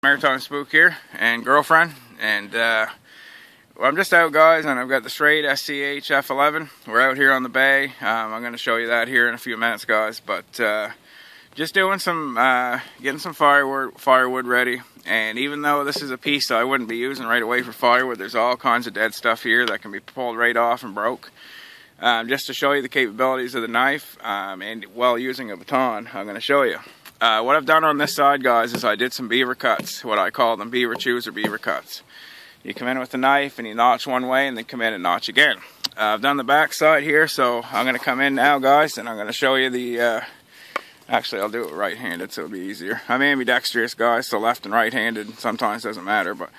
Maritime Spook here, and girlfriend, and well, I'm just out, guys, and I've got the Schrade Schf11. We're out here on the bay. I'm going to show you that here in a few minutes, guys, but just doing some, getting some firewood ready. And even though this is a piece that I wouldn't be using right away for firewood, there's all kinds of dead stuff here that can be pulled right off and broke. Just to show you the capabilities of the knife, and while using a baton, I'm going to show you. What I've done on this side, guys, is I did some beaver cuts, what I call them Beaver Chews or beaver cuts. You come in with the knife and you notch one way and then come in and notch again. I've done the back side here, so I'm going to come in now, guys, and I'm going to show you the, actually I'll do it right-handed so it'll be easier. I'm ambidextrous, guys, so left and right-handed sometimes doesn't matter, but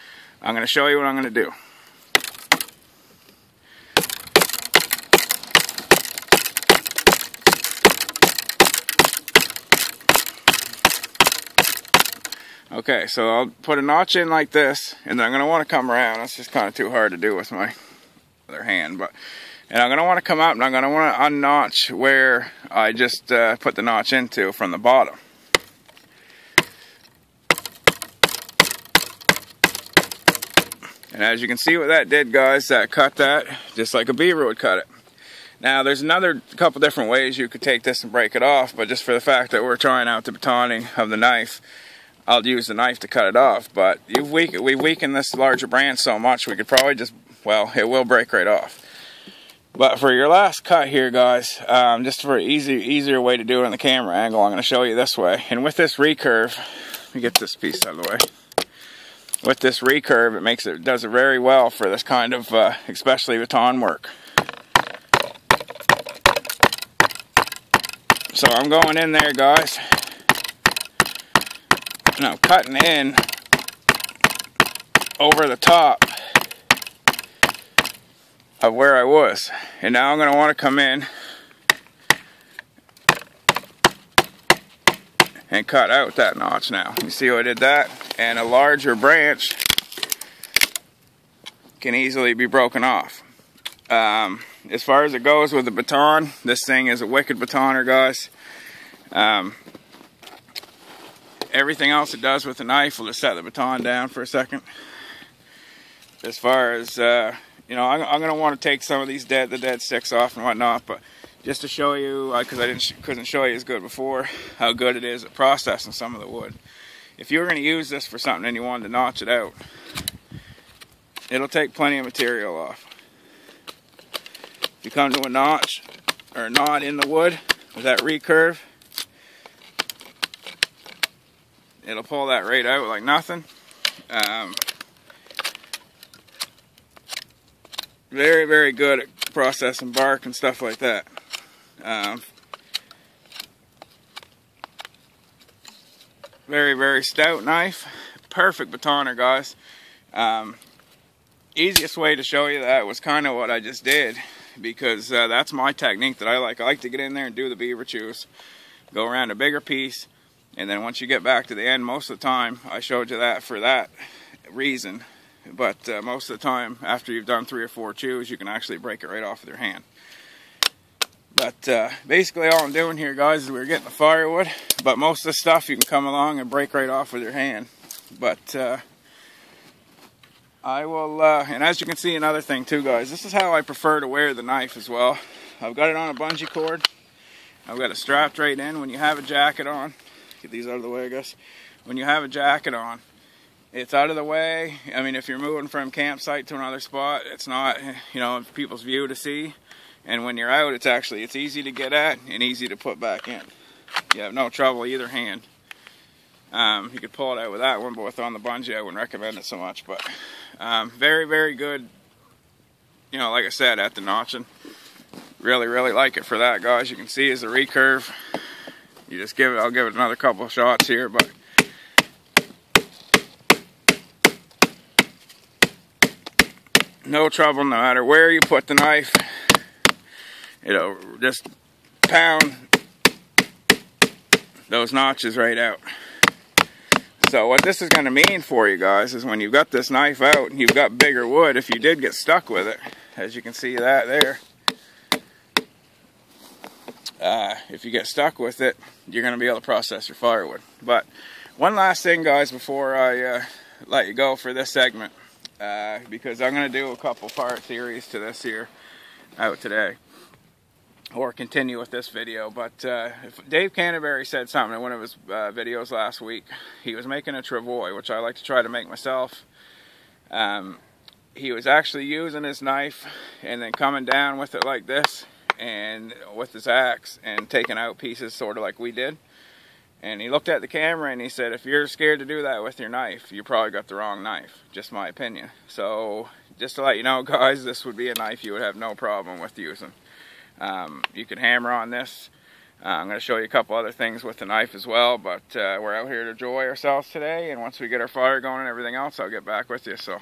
I'm going to show you what I'm going to do. Okay, so I'll put a notch in like this, and then I'm going to want to come around. That's just kind of too hard to do with my other hand, and I'm going to want to come up, and I'm going to want to unnotch where I just put the notch into from the bottom. And as you can see what that did, guys, that cut that just like a beaver would cut it. Now, there's another couple different ways you could take this and break it off, but just for the fact that we're trying out the batoning of the knife, I'll use the knife to cut it off. But we've weakened this larger branch so much, we could probably just, well, it will break right off. But for your last cut here, guys, just for an easier way to do it on the camera angle, I'm going to show you this way. And with this recurve, let me get this piece out of the way. With this recurve, it does it very well for this kind of, especially baton work. So I'm going in there, guys. And I'm cutting in over the top of where I was. And now I'm going to want to come in and cut out that notch now. You see how I did that? And a larger branch can easily be broken off. As far as it goes with the baton, this thing is a wicked batoner, guys. Everything else it does with the knife, we'll just set the baton down for a second. As far as, you know, I'm going to want to take some of these the dead sticks off and whatnot, but just to show you, because I couldn't show you as good before, how good it is at processing some of the wood. If you were going to use this for something and you wanted to notch it out, it'll take plenty of material off. If you come to a notch, or a knot in the wood with that recurve, it'll pull that right out like nothing. Very, very good at processing bark and stuff like that. Very, very stout knife. Perfect batoner, guys. Easiest way to show you that was kind of what I just did, because that's my technique that I like. I like to get in there and do the beaver chews. Go around a bigger piece. And then once you get back to the end, most of the time, I showed you that for that reason. But most of the time, after you've done 3 or 4 chews, you can actually break it right off with your hand. But basically all I'm doing here, guys, is we're getting the firewood. But most of the stuff you can come along and break right off with your hand. But I will, and as you can see, another thing too, guys, this is how I prefer to wear the knife as well. I've got it on a bungee cord. I've got it strapped right in. When you have a jacket on, get these out of the way, I guess. When you have a jacket on, it's out of the way. I mean, if you're moving from campsite to another spot, it's not, you know, people's view to see. And when you're out, it's easy to get at and easy to put back in. You have no trouble either hand. You could pull it out with that one, but with on the bungee, I wouldn't recommend it so much. But very, very good, you know, like I said, at the notching. Really, really like it for that, guys. You can see is the recurve. You just give it, I'll give it another couple of shots here, but no trouble no matter where you put the knife. It'll just pound those notches right out. So what this is going to mean for you guys is when you've got this knife out and you've got bigger wood, if you did get stuck with it, as you can see that there, if you get stuck with it, you're going to be able to process your firewood. But One last thing, guys, before I let you go for this segment, because I'm going to do a couple part series to this here out today, or continue with this video. But Dave Canterbury said something in one of his videos last week. He was making a travois, which I like to try to make myself. He was actually using his knife and then coming down with it like this, and with his axe, and taking out pieces sort of like we did. And he looked at the camera and he said, if you're scared to do that with your knife, you probably got the wrong knife. Just my opinion. So just to let you know, guys, this would be a knife you would have no problem with using. You can hammer on this. I'm going to show you a couple other things with the knife as well, but we're out here to enjoy ourselves today, and once we get our fire going and everything else, I'll get back with you. So